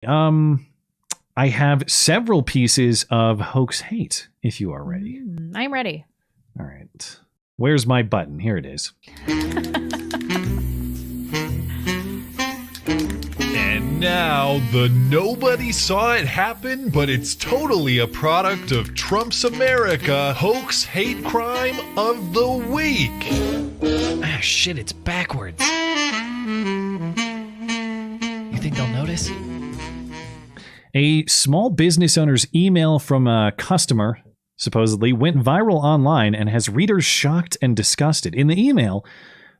I have several pieces of Hoax Hate, if you are ready. I'm ready. All right. Where's my button? Here it is. And now, the nobody saw it happen, but it's totally a product of Trump's America Hoax Hate Crime of the Week. Ah, shit, it's backwards. You think they'll notice? A small business owner's email from a customer supposedly went viral online and has readers shocked and disgusted. In the email,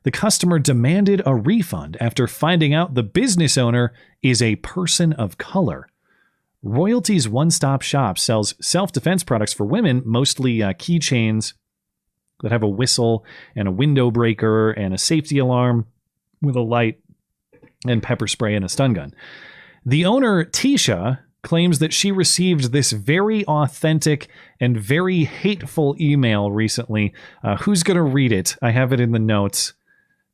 the customer demanded a refund after finding out the business owner is a person of color. Royalty's one-stop shop sells self-defense products for women, mostly keychains that have a whistle and a window breaker and a safety alarm with a light and pepper spray and a stun gun. The owner, Tisha, claims that she received this very authentic and very hateful email recently. Who's going to read it? I have it in the notes.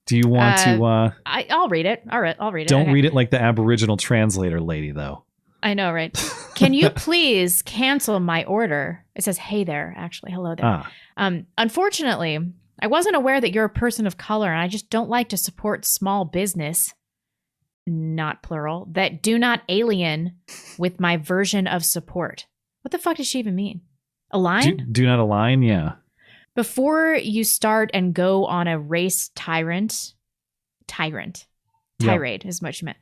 Do you want to... I'll read it. All right, I'll read it. Don't read it like the Aboriginal translator lady, though. I know, right? Can you please cancel my order? It says, hey there, actually. Hello there. Unfortunately, I wasn't aware that you're a person of color, and I just don't like to support small business, not plural, that do not alien with my version of support. What the fuck does she even mean? Align? Do not align, yeah. Before you start and go on a race tirade is what she meant.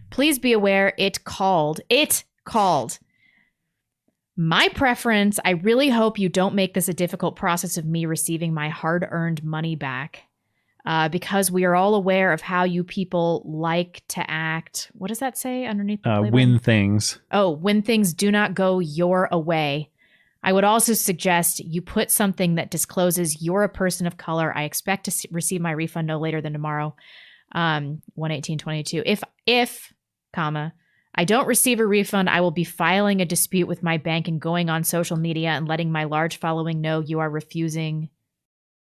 Please be aware it called. My preference, I really hope you don't make this a difficult process of me receiving my hard-earned money back. Because we are all aware of how you people like to act. What does that say underneath the when things. Oh, when things do not go your way. I would also suggest you put something that discloses you're a person of color. I expect to receive my refund no later than tomorrow, 1/18/22. If, I don't receive a refund, I will be filing a dispute with my bank and going on social media and letting my large following know you are refusing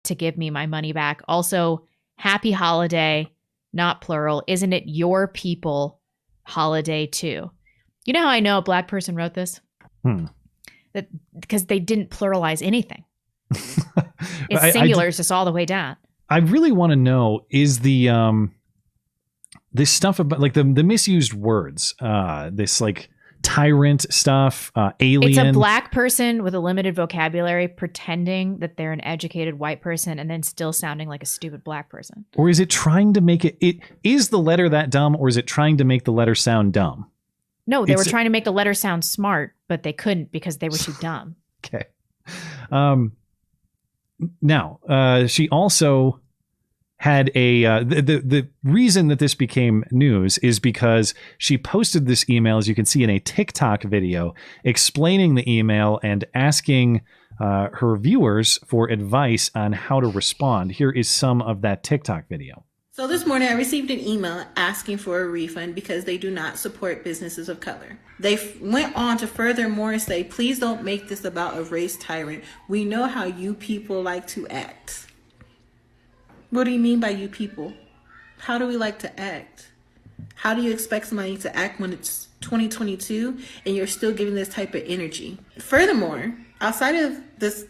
to give me my money back. Also, happy holiday, not plural. Isn't it your people holiday too? You know how I know a black person wrote this? That because they didn't pluralize anything. It's singular, it's just all the way down. I really want to know, is the this stuff about like the misused words, this like tyrant stuff, alien. It's a black person with a limited vocabulary pretending that they're an educated white person and then still sounding like a stupid black person. Or is it trying to make it is the letter that dumb, or is it trying to make the letter sound dumb? No, they were trying to make the letter sound smart, but they couldn't because they were too dumb. Okay. Now, she also had the reason that this became news is because she posted this email, as you can see in a TikTok video, explaining the email and asking her viewers for advice on how to respond. Here is some of that TikTok video. So this morning I received an email asking for a refund because they do not support businesses of color. They went on to furthermore say, please don't make this about a race tyrant. We know how you people like to act. What do you mean by you people? How do we like to act? How do you expect somebody to act when it's 2022 and you're still giving this type of energy? Furthermore, outside of this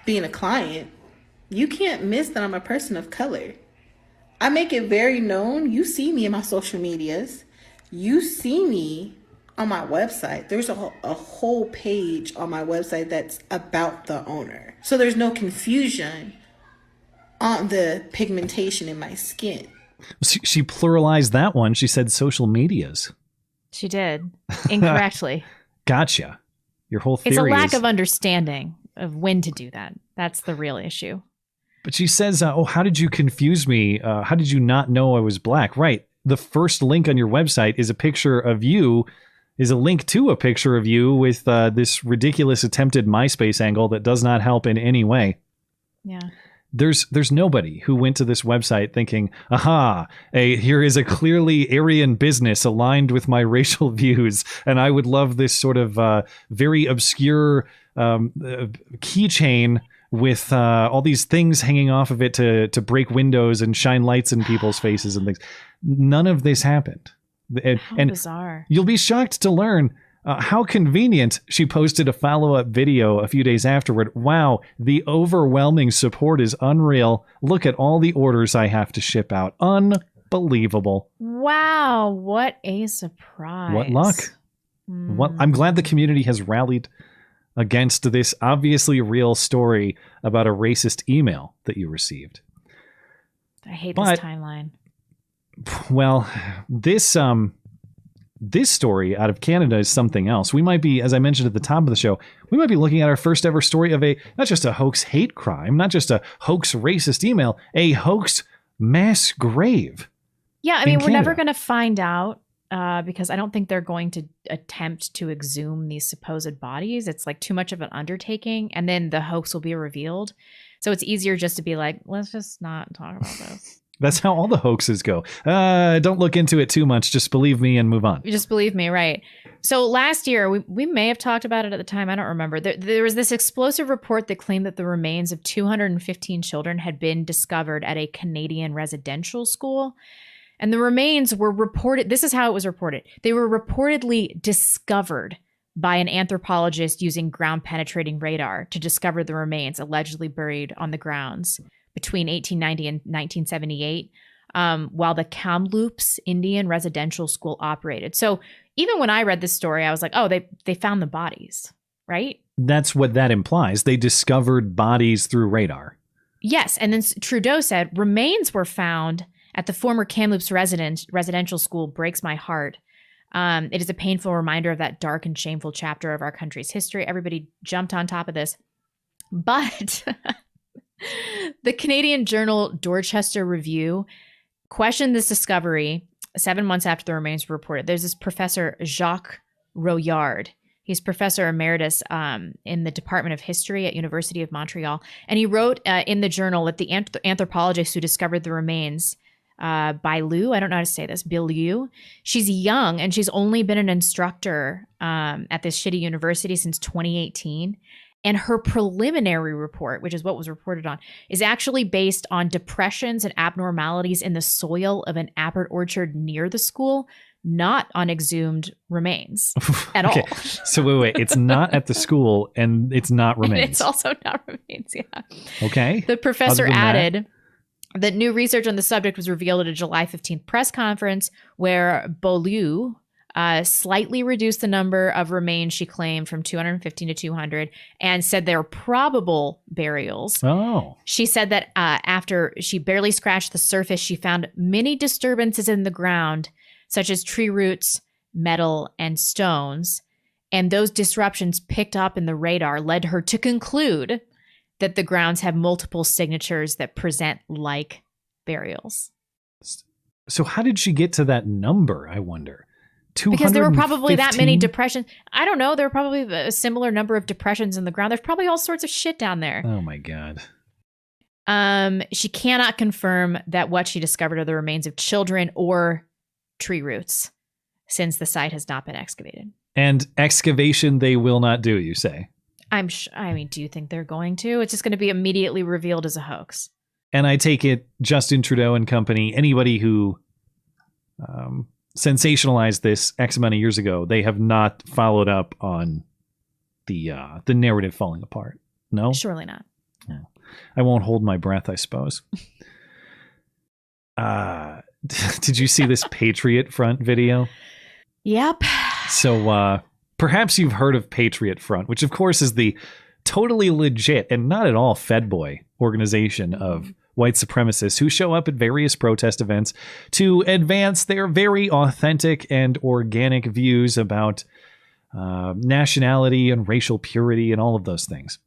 being a client, you can't miss that I'm a person of color. I make it very known. You see me in my social medias. You see me on my website. There's a whole page on my website that's about the owner. So there's no confusion on the pigmentation in my skin. She pluralized that one. She said social medias. She did. Incorrectly. Gotcha. Your whole theory is... It's a lack of understanding of when to do that. That's the real issue. But she says, how did you confuse me? How did you not know I was black? Right. The first link on your website is a picture of you, is a link to a picture of you with this ridiculous attempted MySpace angle that does not help in any way. Yeah. There's nobody who went to this website thinking, aha, here is a clearly Aryan business aligned with my racial views, and I would love this sort of very obscure keychain with all these things hanging off of it to break windows and shine lights in people's faces and things. None of this happened. And bizarre. you'll be shocked to learn how convenient she posted a follow-up video a few days afterward. Wow, the overwhelming support is unreal. Look at all the orders I have to ship out. Unbelievable. Wow, what a surprise. What luck. I'm glad the community has rallied against this obviously real story about a racist email that you received. I hate this timeline. Well, this story out of Canada is something else. We might be, as I mentioned at the top of the show, we might be looking at our first ever story of not just a hoax hate crime, not just a hoax racist email, a hoax mass grave. Yeah, I mean, we're never going to find out because I don't think they're going to attempt to exhume these supposed bodies. It's like too much of an undertaking, and then the hoax will be revealed. So it's easier just to be like, let's just not talk about this. That's how all the hoaxes go. Don't look into it too much. Just believe me and move on. Just believe me, right? So last year, we may have talked about it at the time. I don't remember. There was this explosive report that claimed that the remains of 215 children had been discovered at a Canadian residential school. And the remains were reported. This is how it was reported. They were reportedly discovered by an anthropologist using ground penetrating radar to discover the remains allegedly buried on the grounds between 1890 and 1978, while the Kamloops Indian Residential School operated. So even when I read this story, I was like, oh, they found the bodies, right? That's what that implies. They discovered bodies through radar. Yes. And then Trudeau said remains were found at the former Kamloops residential school. Breaks my heart. It is a painful reminder of that dark and shameful chapter of our country's history. Everybody jumped on top of this. But the Canadian journal Dorchester Review questioned this discovery 7 months after the remains were reported. There's this professor, Jacques Royard. He's professor emeritus in the Department of History at University of Montreal. And he wrote in the journal that the anthropologist who discovered the remains, Bilu, I don't know how to say this, Bilu, she's young and she's only been an instructor at this shitty university since 2018. And her preliminary report, which is what was reported on, is actually based on depressions and abnormalities in the soil of an apple orchard near the school, not on exhumed remains at all. So wait, it's not at the school and it's not remains. It's also not remains, yeah. Okay. The professor added that new research on the subject was revealed at a July 15th press conference where Beaulieu slightly reduced the number of remains she claimed from 215 to 200 and said they're probable burials. Oh. She said that after she barely scratched the surface, she found many disturbances in the ground, such as tree roots, metal, and stones. And those disruptions picked up in the radar led her to conclude that the grounds have multiple signatures that present like burials. So how did she get to that number, I wonder? Because there were probably that many depressions. I don't know. There were probably a similar number of depressions in the ground. There's probably all sorts of shit down there. Oh, my God. She cannot confirm that what she discovered are the remains of children or tree roots since the site has not been excavated. And excavation they will not do, you say? I mean, do you think they're going to? It's just going to be immediately revealed as a hoax. And I take it Justin Trudeau and company, anybody who sensationalized this X amount of years ago, they have not followed up on the narrative falling apart. No? Surely not. No. I won't hold my breath, I suppose. Did you see this Patriot Front video? Yep. So perhaps you've heard of Patriot Front, which of course is the totally legit and not at all Fed boy organization of white supremacists who show up at various protest events to advance their very authentic and organic views about nationality and racial purity and all of those things.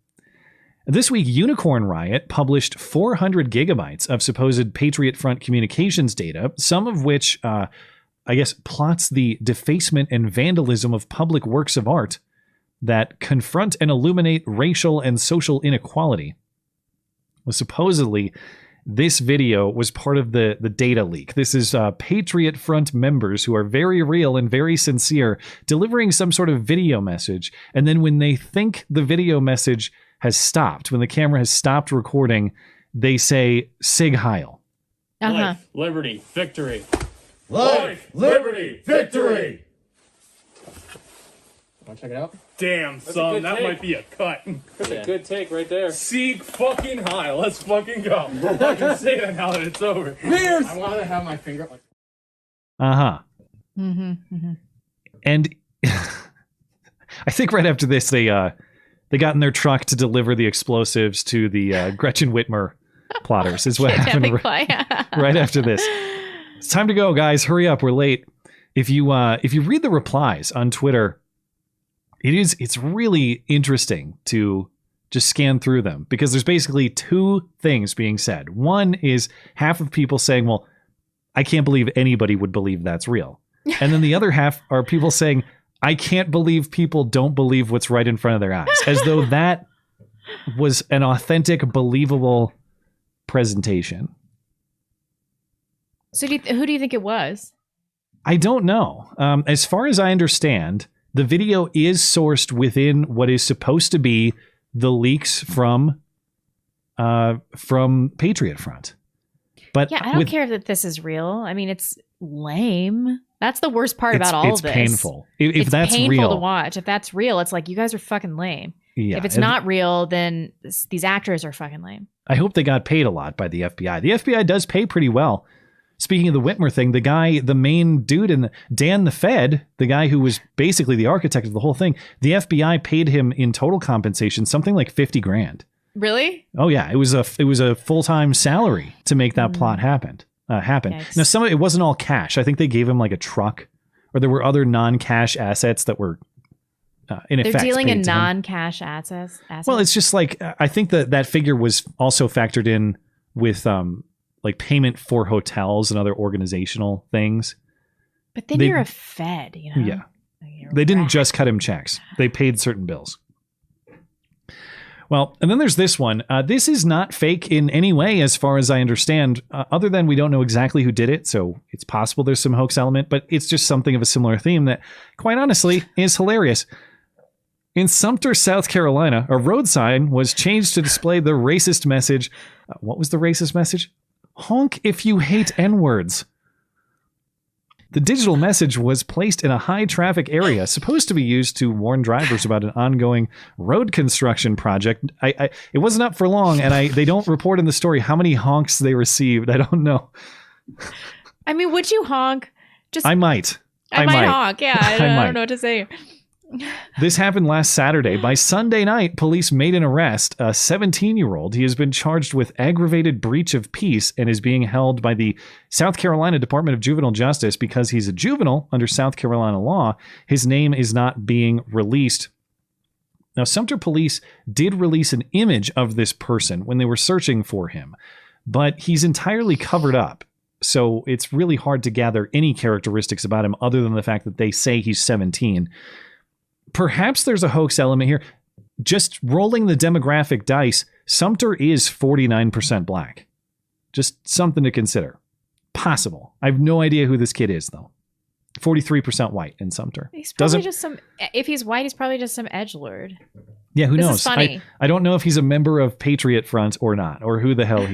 This week, Unicorn Riot published 400 gigabytes of supposed Patriot Front communications data, some of which, plots the defacement and vandalism of public works of art that confront and illuminate racial and social inequality. Well, supposedly, this video was part of the data leak. This is Patriot Front members who are very real and very sincere, delivering some sort of video message. And then when they think the video message has stopped, when the camera has stopped recording, they say Sig Heil. Life, liberty, victory. Life, liberty, victory! Want to check it out? Damn, son, that might be a cut. That's a good take right there. Sieg fucking high. Let's fucking go. I can say that now that it's over. Pierce! I wanted to have my finger like. Uh-huh. Mm-hmm. And I think right after this, they got in their truck to deliver the explosives to the Gretchen Whitmer plotters. Is what happened right after this. It's time to go, guys. Hurry up. We're late. If you read the replies on Twitter, it's really interesting to just scan through them because there's basically two things being said. One is half of people saying, well, I can't believe anybody would believe that's real. And then the other half are people saying, I can't believe people don't believe what's right in front of their eyes, as though that was an authentic, believable presentation. So who do you think it was? I don't know. As far as I understand, the video is sourced within what is supposed to be the leaks from Patriot Front. But yeah, I don't care that this is real. I mean, it's lame. That's the worst part about all of this. It's painful. If it's that's painful real to watch. If that's real, it's like you guys are fucking lame. Yeah, if it's not real, then these actors are fucking lame. I hope they got paid a lot by the FBI. The FBI does pay pretty well. Speaking of the Whitmer thing, the main dude in Dan the Fed, the guy who was basically the architect of the whole thing, the FBI paid him in total compensation something like $50,000. Really? Oh yeah, it was a full-time salary to make that plot happen. Yikes. Now it wasn't all cash. I think they gave him like a truck, or there were other non-cash assets that were in effect. They're dealing in paid to him. non-cash assets. Well, it's just like I think that figure was also factored in with like payment for hotels and other organizational things. But then you're a Fed, you know? Yeah. Like They didn't just cut him checks. They paid certain bills. Well, and then there's this one. This is not fake in any way, as far as I understand, other than we don't know exactly who did it. So it's possible there's some hoax element, but it's just something of a similar theme that, quite honestly, is hilarious. In Sumter, South Carolina, a road sign was changed to display the racist message. What was the racist message? Honk if you hate N-words. The digital message was placed in a high-traffic area, supposed to be used to warn drivers about an ongoing road construction project. It wasn't up for long, and they don't report in the story how many honks they received. I don't know. I mean, would you honk? I might. I might honk. Yeah, I don't know what to say. This happened last Saturday. By Sunday night, police made an arrest. A 17-year-old. He has been charged with aggravated breach of peace and is being held by the South Carolina Department of Juvenile Justice because he's a juvenile under South Carolina law. His name is not being released. Now, Sumter police did release an image of this person when they were searching for him, but he's entirely covered up. So it's really hard to gather any characteristics about him other than the fact that they say he's 17. Perhaps there's a hoax element here. Just rolling the demographic dice, Sumter is 49% black. Just something to consider. Possible. I have no idea who this kid is, though. 43% white in Sumter. He's probably if he's white, he's probably just some edgelord. Yeah, who knows? This is funny. I don't know if he's a member of Patriot Front or not, or who the hell he